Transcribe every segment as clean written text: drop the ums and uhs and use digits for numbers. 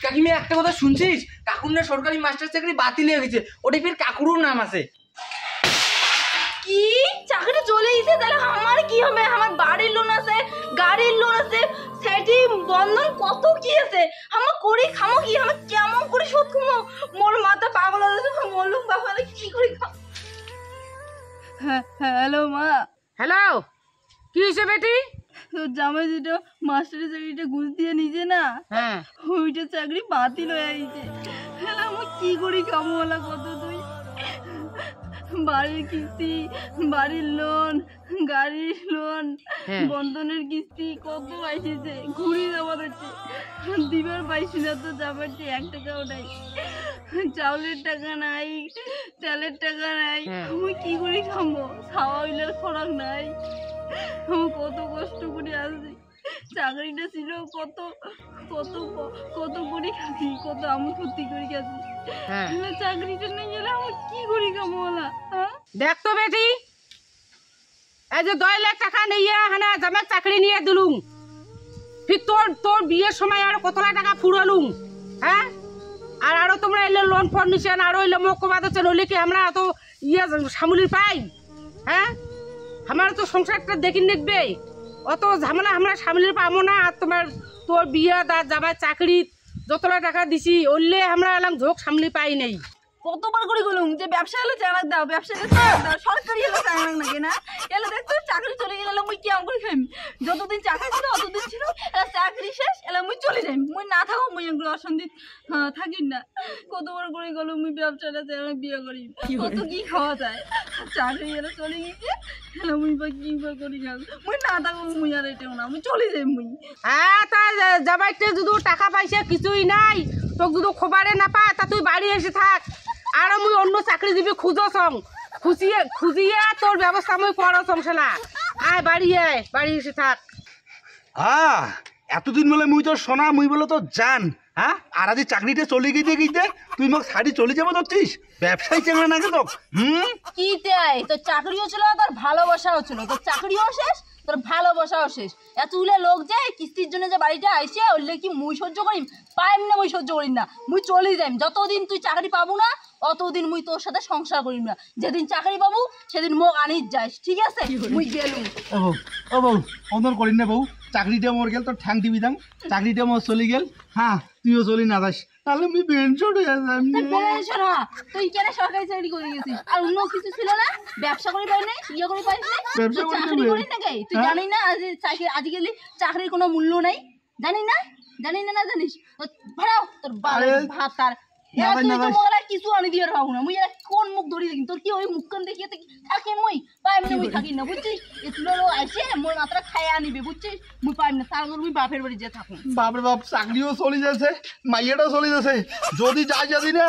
কাকিমা একটা কথা শুনছিস? কাকুর না সরকারি মাস্টার চাকরি বাতিল হয়ে গেছে, ওটা ফের কাকুরও নাম আছে। কি চাকরি চলে গেছে? তাহলে আমার কি হবে? আমার বাড়ির লোন আছে, গাড়ির লোন আছে, সেটি বন্ধন কত কি আছে, আমার করি খামো কি? আমার কেমন করে শোধ খামো? মোর মাথা পাগল হয়ে যাচ্ছে, বললুম বাবা কি করে খাম। হ্যালো মা। হ্যালো, কি হয়েছে বেটি? জামাই যেটা মাস্টারের চাকরিটা ঘুষ দিয়ে নিজে না, হ্যাঁ ওইটা চাকরি বাতিল হয়ে গেছে। হ্যালো আমি কি করি খামো বলা? কত তুই বাড়ির কিস্তি, বাড়ির লোন, গাড়ির লোন, বন্ধনের কিস্তি কত আসেছে, ঘুরি যাওয়া হচ্ছে, দিবার পাইছি না তো, যাবার 1 টাকাও নাই, চাউলের টাকা নাই, তেলের টাকা নাই, আমি কি করে খাবো? খাওয়া হইলে খোরাক নাই, আমি কত কষ্ট করে আসছি। চাকরিটা ছিল কত কত কত করে খাচ্ছি, কত আমি ক্ষতি করে খাচ্ছি। চাকরিটা নিয়ে গেলে আমার কি করি খাবো বলা? দেখ তো বেটি, এই যে 2 লাখ টাকা নিয়ে হানা জামাই চাকরি নিয়ে দিলুম, ফির তোর বিয়ের সময় আর কত লাখ টাকা ফুরালুম, হ্যাঁ? আর আরো তোমরা এলে লোন ফোন নিছেন, আরো এলে মকবাদ হচ্ছে, নইলে কি আমরা তো সামুলি পাই? হ্যাঁ, আমার তো সংসারটা দেখি দেখবে, অত ঝামেলা আমরা সামলির পাবো না। আর তোর বিয়ে জামাই চাকরি যত লাখ টাকা দিছি, ওইলে আমরা এলাম ঝোঁক সামলি পাই নেই। কতবার করে বলুম যে ব্যবসা হলে চালাক দাও, ব্যবসা হলে চালাক দাও, সরকারি হলে চালাক নাকি না? এলে দেখতো চাকরি চলে গেলে মুই কি করে খাইম? যতদিন চাকরি ছিল অতদিন ছিল, এলা চাকরি শেষ, এলা মুই চলে যাই, মুই না থাকো, মুই এগুলো অশান্তি থাকি না। কতবার করে গেল মুই ব্যবসাটা চালাই বিয়ে করি, কত কি খাওয়া যায়, চাকরি এলা চলে গেছে, এলা মুই বা কি করি খাব? মুই না থাকো, মুই আর এটাও না, মুই চলে যাই মুই। হ্যাঁ, তা জামাইতে যদি টাকা পাইছে কিছুই নাই, তোকে যদি খবরে না পা, তা তুই বাড়ি এসে থাক, আর মুই অন্য চাকরি দিবি খুঁজছং, খুঁজিয়ে তোর ব্যবস্থা মুই করছং না। আয় বাড়ি এসে থাক। এতদিন বলে মুই তো শোনা, মুই বলে তো জান, হ্যাঁ? আর আজ চাকরিটা চলে গিয়ে তুই মোক ছাড়ি চলে যাবো ধরছিস? ব্যবসায়ী চেঙ্গা না কেন? কি তাই? তোর চাকরিও ছিল, তোর ভালোবাসাও ছিল, তোর চাকরিও শেষ, তোর ভালোবাসাও শেষ। এতগুলো লোক যায় কিস্তির জন্য যে বাড়িটা আইসে, ওইলে কি মুই সহ্য করিম? পাইম না, মুই সহ্য করিম না, মুই চলে যাইম। যতদিন তুই চাকরি পাবো না অতদিন মুই তোর সাথে সংসার করিম না। যেদিন চাকরি পাবো সেদিন মোক আনিস যাস, ঠিক আছে? মুই গেলুম। ও বউ, অন্দর করিন না বউ, চাকরিটা মোর গেল, তোর ঠ্যাং দিবি দাম, চাকরিটা মোর চলে গেল, হ্যাঁ তুইও চলি না যাস, তাহলে আমি পেনশন হয়ে যাম। তুই কেন সরকারি চাকরি করে গেছিস? আর অন্য কিছু ছিল না? ব্যবসা করে পাই নাই, ইয়ে করে পাই নাই, চাকরি করি না গাই? তুই জানি না আজকাল চাকরির কোনো মূল্য নাই? জানি না না জানিস? ভাড়াও তোর ভাত তার কিছু আনি দিয়ে রাখবো না, মুই কোন মুখ ধরি দেখি? তোর কি ওই মুখখান দেখিয়ে থাকে? মুই পাইম না, মুই থাকি না, বুঝছিস? এগুলো আসে মোর মাত্রা খাই আনিবে, বুঝছিস? মুই পাইম না, তার মুই বাপের বাড়ি যে থাকুন। বাপরে বাপ, চাকরিও চলে যাচ্ছে, মাইয়াটাও চলে যাচ্ছে, যদি যাই যাদি না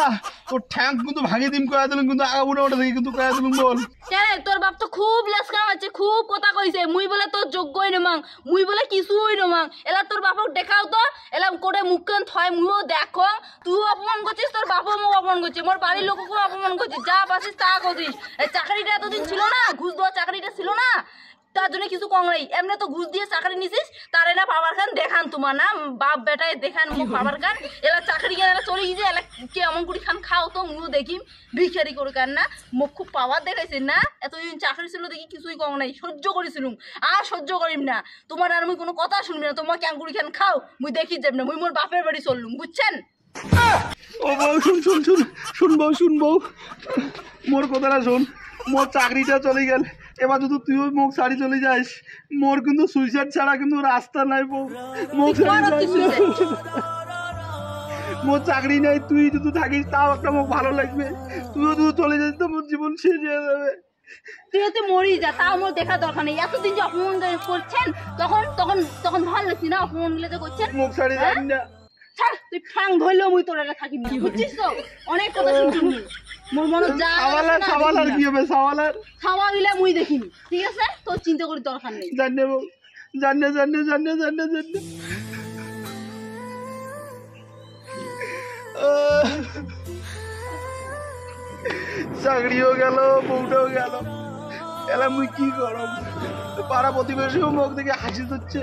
তোর ঠ্যাং কিন্তু ভাঙিয়ে দিম, কয়া দিলাম কিন্তু আগাবো না, ওটা থেকে কিন্তু কয়া দিলাম। বল কেন তোর বাপ তো খুব লেসকা আছে, খুব কথা কইছে, মুই বলে তোর যোগ্যই নমাং, মুই বলে কিছুই নমাং। এলা তোর বাপক দেখাও তো, এলা করে মুখখান থয়, মুইও দেখো, তুই অপমান করছিস, তোর বাপও মুখ অপমান করছে, মোর বাড়ির লোককেও অপমান করছিস, যা পাচ্ছিস তা করছিস। এই চাকরিটা এতদিন ছিল না, ঘুষ দেওয়া চাকরিটা ছিল না, তার জন্য কিছু কম নেই। এমনি তো ঘুষ দিয়ে চাকরি নিছিস, তারে না পাবার খান দেখান, তোমার না বাপ বেটায় দেখান মুখ পাবার খান। এলা চাকরি কেন এলা চলে গিয়েছে, এলা কে এমন করে খান খাও তো, মুও দেখিম ভিখারি করে কান না, মুখ খুব পাওয়ার দেখাইছেন না। এতদিন চাকরি ছিল দেখি কিছুই কম নাই, সহ্য করেছিলুম, আর সহ্য করিম না। তোমার আর মুই কোনো কথা শুনবি না, তোমার ক্যাঙ্গুড়ি খান খাও, মুই দেখি যাব না, মুই মোর বাপের বাড়ি চললুম, বুঝছেন? ও বউ, শুন বউ, মোর কথাটা শোন, মোর চাকরিটা চলে গেল, এবার যদি তুইও মুখ ছাড়ি চলে যাস, মোর কিন্তু সুইসাইড ছাড়া কিন্তু রাস্তা নাই বউ, মোর চাকরি নাই, তুই যদি থাকিস তাও একটা মুখ ভালো লাগবে, তুইও যদি চলে যাস তো মোর জীবন শেষ হয়ে যাবে। তুই তো মরি যা, তাও আমার দেখা দরকার নেই। এতদিন যে অপমান করছেন, তখন ভালো লাগছে না অপমান গুলো যে করছেন? মুখ ছাড়ি যাবি না, তুই ঠাং ধরলেও মুই তোর এটা থাকিব না, বুঝছিস তো? অনেক কথা শুনছিস, মোর মনে যা সাওয়ালার কি হবে, সাওয়া দিলে মুই দেখিনি, ঠিক আছে? তোর চিন্তা করি দরকার নেই। জানে বউ, জানে চাকরিও গেল, বউটাও গেল, এলা মুই কি করব? পাড়া প্রতিবেশীও মুখ দেখে হাসি দিচ্ছে।